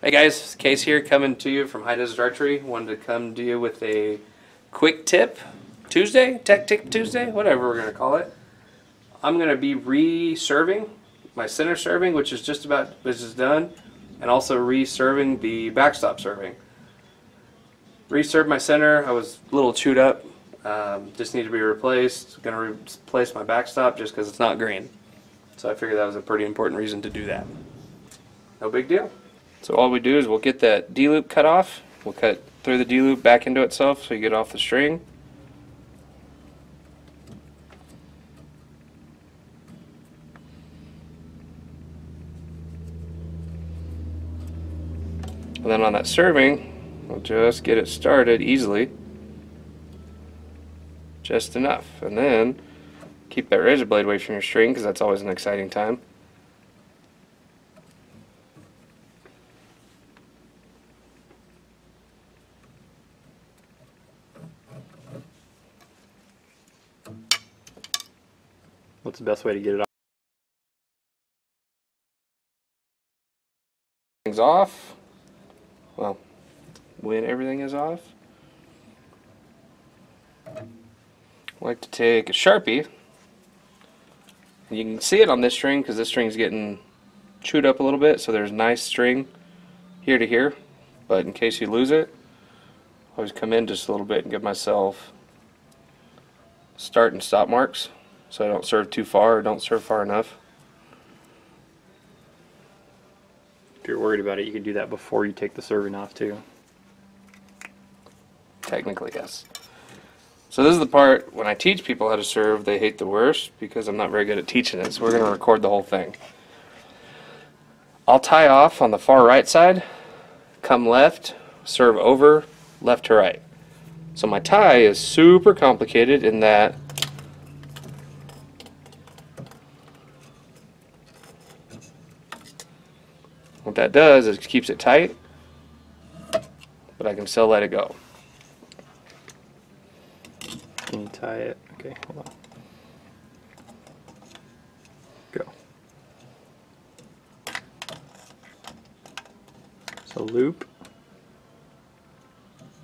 Hey guys, Case here coming to you from High Desert Archery. Wanted to come to you with a quick tip Tuesday, Tech Tip Tuesday, whatever we're going to call it. I'm going to be re-serving my center serving, which is done, and also re-serving the backstop serving. Re-served my center. I was a little chewed up. Just need to be replaced. Going to replace my backstop just because it's not green. So I figured that was a pretty important reason to do that. No big deal. So all we do is we'll get that D-loop cut off. We'll cut through the D-loop back into itself so you get off the string. And then on that serving, we'll just get it started easily. Just enough. And then keep that razor blade away from your string because that's always an exciting time. What's the best way to get it off? Things off. Well, when everything is off, I like to take a Sharpie. And you can see it on this string because this string is getting chewed up a little bit, so there's nice string here to here. But in case you lose it, I always come in just a little bit and give myself start and stop marks so I don't serve too far or don't serve far enough. If you're worried about it, you can do that before you take the serving off too. Technically, yes. So this is the part when I teach people how to serve, they hate the worst because I'm not very good at teaching it. So we're going to record the whole thing. I'll tie off on the far right side, come left, serve over, left to right. So my tie is super complicated in that what that does is it keeps it tight, but I can still let it go. Can you tie it? Okay, hold on. Go. So loop.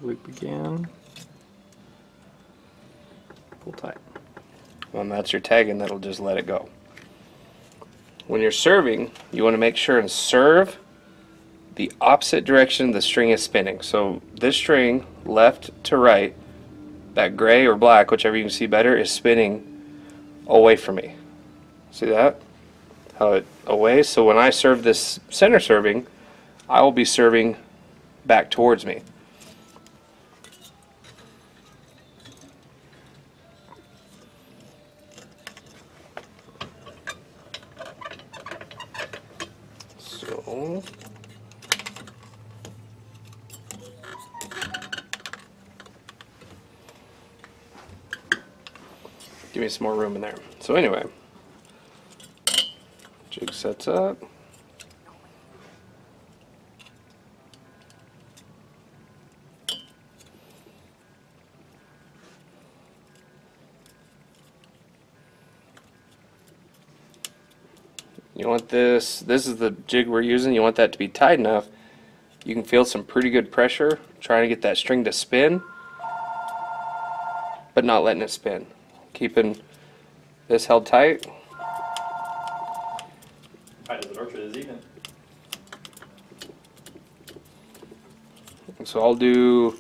Loop again. Pull tight. And that's your tag, and that'll just let it go. When you're serving, you want to make sure and serve the opposite direction the string is spinning. So this string, left to right, that gray or black, whichever you can see better, is spinning away from me. See that? How it away? So when I serve this center serving, I will be serving back towards me. So give me some more room in there. So anyway, jig sets up. You want this is the jig we're using, you want that to be tight enough. You can feel some pretty good pressure trying to get that string to spin, but not letting it spin. Keeping this held tight. High Desert Archery this evening. So I'll do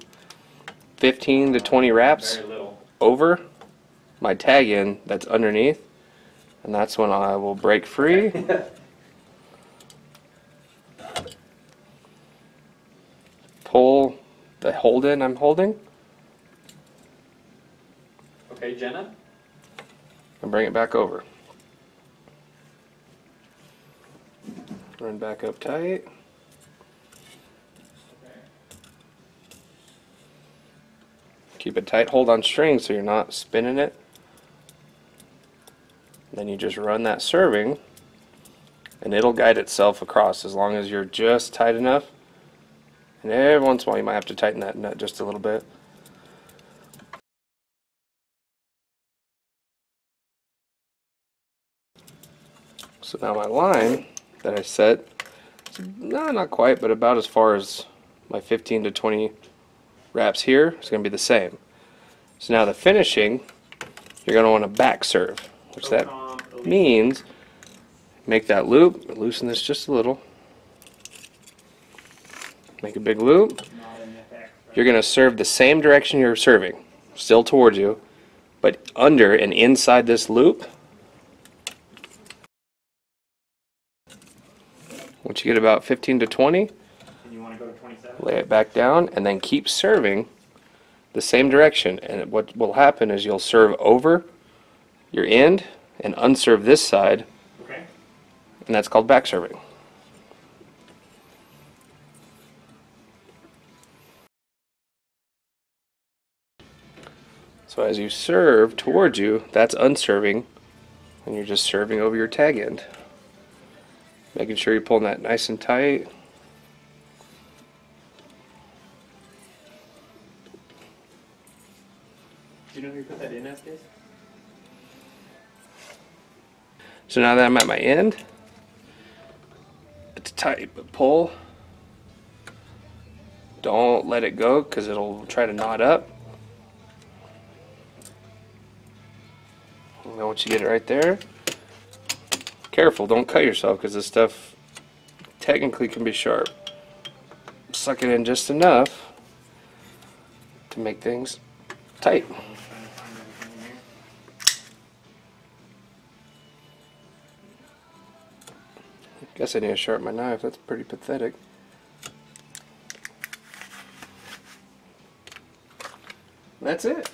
15 to 20 wraps Very little. over my tag in that's underneath, and that's when I will break free. Pull the hold in I'm holding Okay, Jenna. and bring it back over. Run back up tight. Keep it tight, hold on string so you're not spinning it. Then you just run that serving and it'll guide itself across as long as you're just tight enough. And every once in a while you might have to tighten that nut just a little bit. So now my line that I set no, not quite, but about as far as my 15 to 20 wraps here is going to be the same. So now the finishing, you're going to want to back serve, which that means make that loop, loosen this just a little, make a big loop. You're going to serve the same direction you're serving, still towards you, but under and inside this loop. Once you get about 15 to 20, lay it back down and then keep serving the same direction. And what will happen is you'll serve over your end and unserve this side, and that's called back serving. So as you serve towards you, that's unserving, and you're just serving over your tag end. Making sure you're pulling that nice and tight. Do you know who you put that in as, Case? So now that I'm at my end, it's tight, but pull. Don't let it go because it'll try to knot up. And then once you get it right there, careful, don't cut yourself because this stuff technically can be sharp. Suck it in just enough to make things tight. Guess I need to sharpen my knife. That's pretty pathetic. That's it.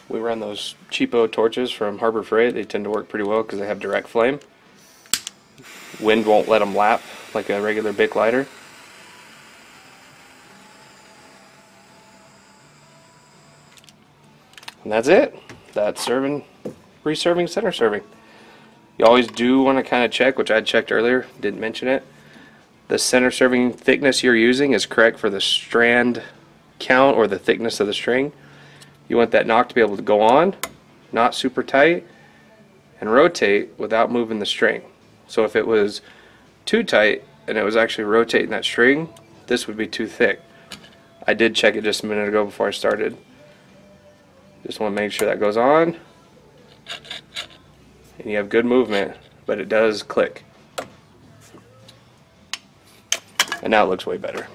We run those cheapo torches from Harbor Freight. They tend to work pretty well because they have direct flame. Wind won't let them lap like a regular Bic lighter. And that's it. That's serving, reserving, center serving. You always do want to kind of check, which I checked earlier, didn't mention it. The center serving thickness you're using is correct for the strand count or the thickness of the string. You want that knock to be able to go on, not super tight, and rotate without moving the string. So if it was too tight and it was actually rotating that string, this would be too thick. I did check it just a minute ago before I started. Just want to make sure that goes on and you have good movement, but it does click. And now it looks way better.